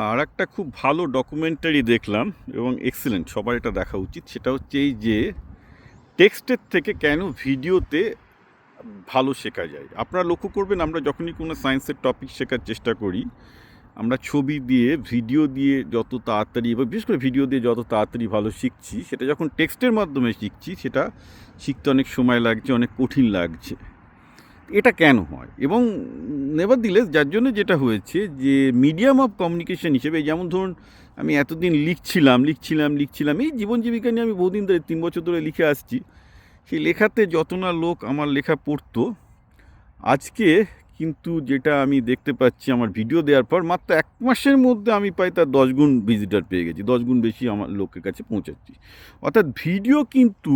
আর একটা খুব ভালো ডকুমেন্টারি দেখলাম এবং এক্সিলেন্ট, সবার এটা দেখা উচিত। সেটা হচ্ছে এই যে টেক্সটের থেকে কেন ভিডিওতে ভালো শেখা যায়। আপনারা লক্ষ্য করবেন, আমরা যখনই কোনো সায়েন্সের টপিক শেখার চেষ্টা করি, আমরা ছবি দিয়ে ভিডিও দিয়ে যত তাড়াতাড়ি, এবং বিশেষ করে ভিডিও দিয়ে যত তাড়াতাড়ি ভালো শিখছি, সেটা যখন টেক্সটের মাধ্যমে শিখছি সেটা শিখতে অনেক সময় লাগছে, অনেক কঠিন লাগছে। এটা কেন হয়? এবং নেভারদিলেস যার জন্য যেটা হয়েছে যে মিডিয়াম অফ কমিউনিকেশন হিসেবে, যেমন ধরুন আমি এতদিন লিখছিলাম এই জীবন জীবিকা নিয়ে আমি বহুদিন ধরে 3 বছর ধরে লিখে আসছি। সেই লেখাতে যত না লোক আমার লেখা পড়তো, আজকে কিন্তু যেটা আমি দেখতে পাচ্ছি আমার ভিডিও দেওয়ার পর মাত্র 1 মাসের মধ্যে আমি প্রায় তার 10 গুণ ভিজিটার পেয়ে গেছি, 10 গুণ বেশি আমার লোকের কাছে পৌঁছাচ্ছি। অর্থাৎ ভিডিও কিন্তু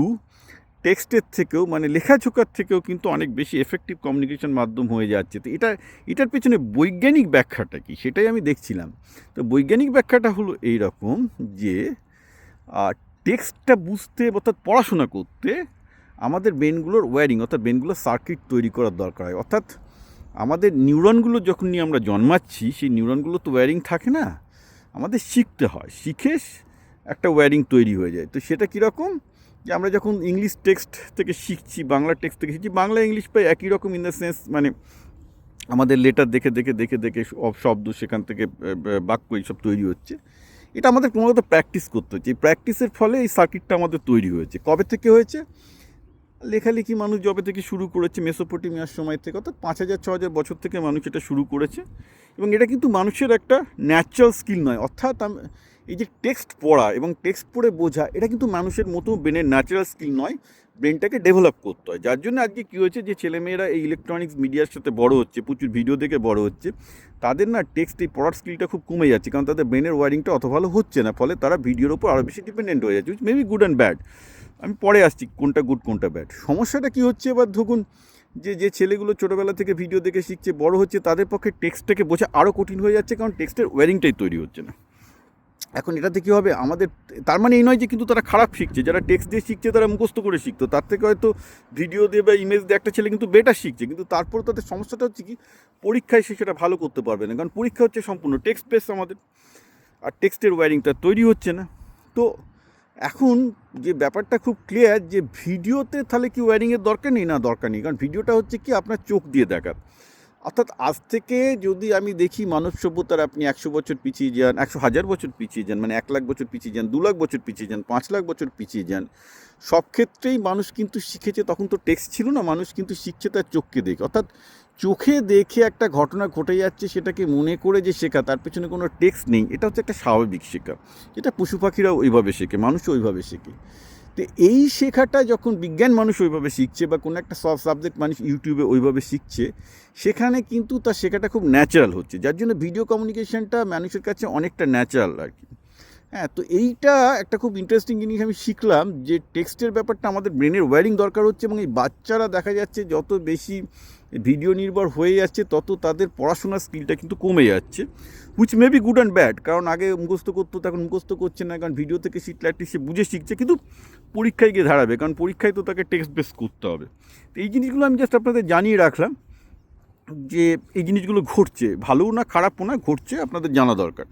টেক্সটের থেকেও, মানে লেখাঝোকার থেকেও কিন্তু অনেক বেশি এফেক্টিভ কমিউনিকেশন মাধ্যম হয়ে যাচ্ছে। তো এটার পেছনে বৈজ্ঞানিক ব্যাখ্যাটা কী সেটাই আমি দেখছিলাম। তো বৈজ্ঞানিক ব্যাখ্যাটা হলো এই রকম যে টেক্সটটা বুঝতে অর্থাৎ পড়াশোনা করতে আমাদের ব্রেনগুলোর ওয়্যারিং অর্থাৎ ব্রেনগুলোর সার্কিট তৈরি করার দরকার হয়। অর্থাৎ আমাদের নিউরনগুলো যখন নিয়ে আমরা জন্মাচ্ছি, সেই নিউরনগুলো তো ওয়্যারিং থাকে না, আমাদের শিখতে হয়, শিখে একটা ওয়্যারিং তৈরি হয়ে যায়। তো সেটা কীরকম, যে আমরা যখন ইংলিশ টেক্সট থেকে শিখছি, বাংলা টেক্সট থেকে শিখছি, বাংলা ইংলিশ প্রায় একই রকম ইন দ্য সেন্স, মানে আমাদের লেটার দেখে দেখে দেখে দেখে শব্দ সেখান থেকে বাক্য এইসব তৈরি হচ্ছে। এটা আমাদের ক্রমাগত প্র্যাকটিস করতে হচ্ছে। এই প্র্যাকটিসের ফলে এই সার্কিটটা আমাদের তৈরি হয়েছে। কবে থেকে হয়েছে? লেখালেখি মানুষ যবে থেকে শুরু করেছে মেসোপটেমিয়ার সময় থেকে, অর্থাৎ 5000-6000 বছর থেকে মানুষ এটা শুরু করেছে। এবং এটা কিন্তু মানুষের একটা ন্যাচারাল স্কিল নয়, অর্থাৎ এই যে টেক্সট পড়া এবং টেক্সট পড়ে বোঝা, এটা কিন্তু মানুষের মতো ব্রেনের ন্যাচারাল স্কিল নয়, ব্রেনটাকে ডেভেলপ করতে হয়। যার জন্য আজকে কী হয়েছে, যে ছেলেমেয়েরা এই ইলেকট্রনিক্স মিডিয়ার সাথে বড় হচ্ছে, প্রচুর ভিডিও দেখে বড় হচ্ছে, তাদের না টেক্সট এই পড়ার স্কিলটা খুব কমে যাচ্ছে, কারণ তাদের ব্রেনের ওয়ারিংটা অত ভালো হচ্ছে না, ফলে তারা ভিডিওর ওপর আরও বেশি ডিপেন্ডেন্ট হয়ে যাচ্ছে, which maybe good and bad. আমি পরে আসছি কোনটা গুড কোনটা ব্যাড। সমস্যাটা কী হচ্ছে এবার, ধরুন যে ছেলেগুলো ছোটোবেলা থেকে ভিডিও দেখে শিখছে, বড় হচ্ছে, তাদের পক্ষে টেক্সটটাকে বোঝা আরও কঠিন হয়ে যাচ্ছে, কারণ টেক্সটের ওয়ারিংটাই তৈরি হচ্ছে না। এখন এটাতে কী হবে আমাদের, তার মানে এই নয় যে কিন্তু তারা খারাপ শিখছে। যারা টেক্সট দিয়ে শিখছে তারা মুখস্থ করে শিখতো, তার থেকে হয়তো ভিডিও দিয়ে বা ইমেজ দিয়ে একটা ছেলে কিন্তু বেটার শিখছে, কিন্তু তারপর তাদের সমস্যাটা হচ্ছে কি, পরীক্ষায় সে সেটা ভালো করতে পারবে না, কারণ পরীক্ষা হচ্ছে সম্পূর্ণ টেক্সট বেস আমাদের, আর টেক্সটের ওয়ারিংটা তৈরি হচ্ছে না। তো এখন যে ব্যাপারটা খুব ক্লিয়ার, যে ভিডিওতে তাহলে কি ওয়্যারিংয়ের দরকার নেই? না, দরকার নেই, কারণ ভিডিওটা হচ্ছে কি আপনার চোখ দিয়ে দেখার। অর্থাৎ আজ থেকে যদি আমি দেখি মানব সভ্যতার, আপনি 100 বছর পিছিয়ে যান, 100,000 বছর পিছিয়ে যান, মানে 1 লাখ বছর পিছিয়ে যান, 2 লাখ বছর পিছিয়ে যান, 5 লাখ বছর পিছিয়ে যান, সব ক্ষেত্রেই মানুষ কিন্তু শিখেছে, তখন তো টেক্সট ছিল না, মানুষ কিন্তু শিখছে তার চোখকে দেখে। অর্থাৎ চোখে দেখে একটা ঘটনা ঘটে যাচ্ছে, সেটাকে মনে করে যে শেখা, তার পেছনে কোনো টেক্সট নেই, এটা হচ্ছে একটা স্বাভাবিক শেখা। যেটা পশু পাখিরাও ওইভাবে শেখে, মানুষও ওইভাবে শেখে। তো এই শেখাটা যখন বিজ্ঞান মানুষ ওইভাবে শিখছে, বা কোনো একটা সাবজেক্ট মানুষ ইউটিউবে ওইভাবে শিখছে, সেখানে কিন্তু তার শেখাটা খুব ন্যাচারাল হচ্ছে, যার জন্য ভিডিও কমিউনিকেশনটা মানুষের কাছে অনেকটা ন্যাচারাল আর কি। হ্যাঁ, তো এইটা একটা খুব ইন্টারেস্টিং জিনিস আমি শিখলাম, যে টেক্সটের ব্যাপারটা আমাদের ব্রেনের ওয়্যারিং দরকার হচ্ছে, এবং এই বাচ্চারা দেখা যাচ্ছে যত বেশি ভিডিও নির্ভর হয়ে যাচ্ছে, তত তাদের পড়াশোনার স্কিলটা কিন্তু কমে যাচ্ছে, which may be good and bad. কারণ আগে মুখস্থ করতো, তখন মুখস্থ করছে না, কারণ ভিডিও থেকে শিখলে অ্যাটলিস্ট সে বুঝে শিখছে, কিন্তু পরীক্ষায় গিয়ে দাঁড়াবে, কারণ পরীক্ষায় তো তাকে টেক্সট বেস করতে হবে। তো এই জিনিসগুলো আমি জাস্ট আপনাদের জানিয়ে রাখলাম, যে এই জিনিসগুলো ঘটছে, ভালোও না খারাপও না, ঘটছে, আপনাদের জানা দরকার।